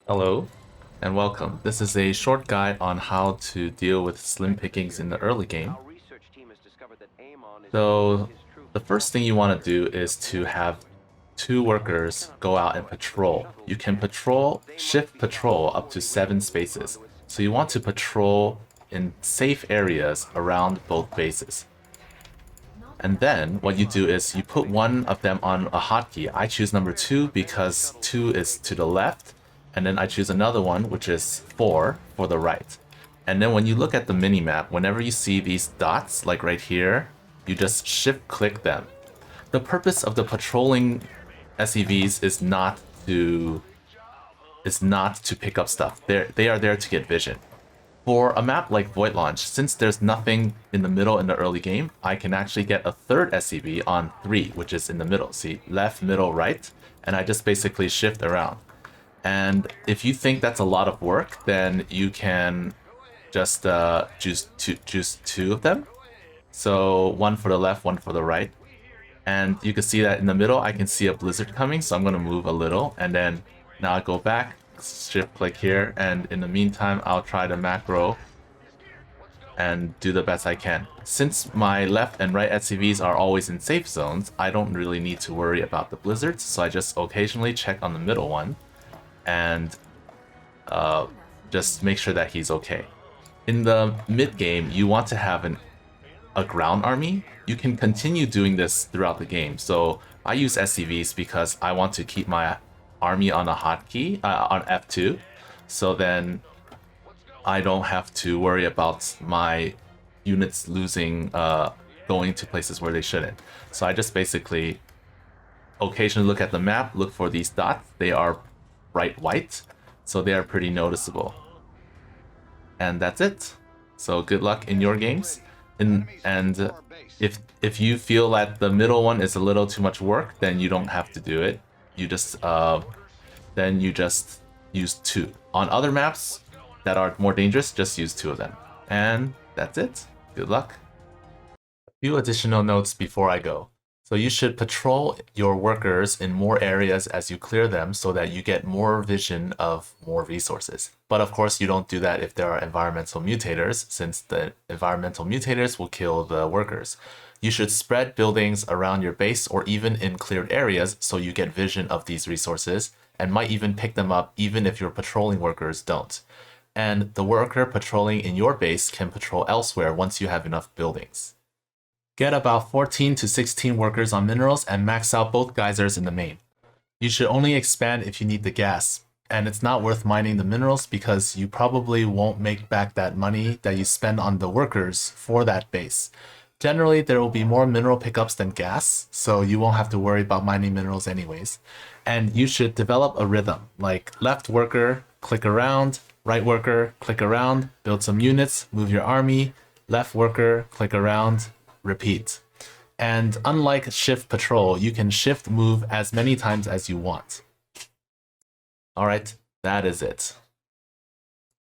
Hello and welcome. This is a short guide on how to deal with slim pickings in the early game. So the first thing you want to do is to have two workers go out and patrol. You can shift patrol up to 7 spaces. So you want to patrol in safe areas around both bases. And then what you do is you put one of them on a hotkey. I choose number 2 because 2 is to the left. And then I choose another one, which is 4 for the right. And then when you look at the minimap, whenever you see these dots, like right here, you just shift click them. The purpose of the patrolling SEVs is not to pick up stuff. They are there to get vision. For a map like Void Launch, since there's nothing in the middle in the early game, I can actually get a third SEV on 3, which is in the middle. See, left, middle, right, and I just basically shift around. And if you think that's a lot of work, then you can just choose two of them. So one for the left, one for the right. And you can see that in the middle, I can see a blizzard coming, so I'm going to move a little. And then now I go back, shift click here, and in the meantime, I'll try the macro and do the best I can. Since my left and right SCVs are always in safe zones, I don't really need to worry about the blizzards, so I just occasionally check on the middle one and just make sure that he's okay. In the mid game, you want to have a ground army. You can continue doing this throughout the game. So I use SCVs because I want to keep my army on a hotkey, on F2. So then I don't have to worry about my units losing, going to places where they shouldn't. So I just basically occasionally look at the map, look for these dots. They are bright white, so they are pretty noticeable. And that's it. So good luck in your games. And if you feel that the middle one is a little too much work, then you don't have to do it. You just then you just use 2. On other maps that are more dangerous, just use 2 of them. And that's it. Good luck. A few additional notes before I go. So you should patrol your workers in more areas as you clear them so that you get more vision of more resources. But of course you don't do that if there are environmental mutators, since the environmental mutators will kill the workers. You should spread buildings around your base or even in cleared areas so you get vision of these resources and might even pick them up even if your patrolling workers don't. And the worker patrolling in your base can patrol elsewhere once you have enough buildings. Get about 14 to 16 workers on minerals and max out both geysers in the main. You should only expand if you need the gas, and it's not worth mining the minerals because you probably won't make back that money that you spend on the workers for that base. Generally, there will be more mineral pickups than gas, so you won't have to worry about mining minerals anyways. And you should develop a rhythm, like left worker, click around, right worker, click around, build some units, move your army, left worker, click around, repeat. And unlike shift patrol, you can shift move as many times as you want. Alright, that is it.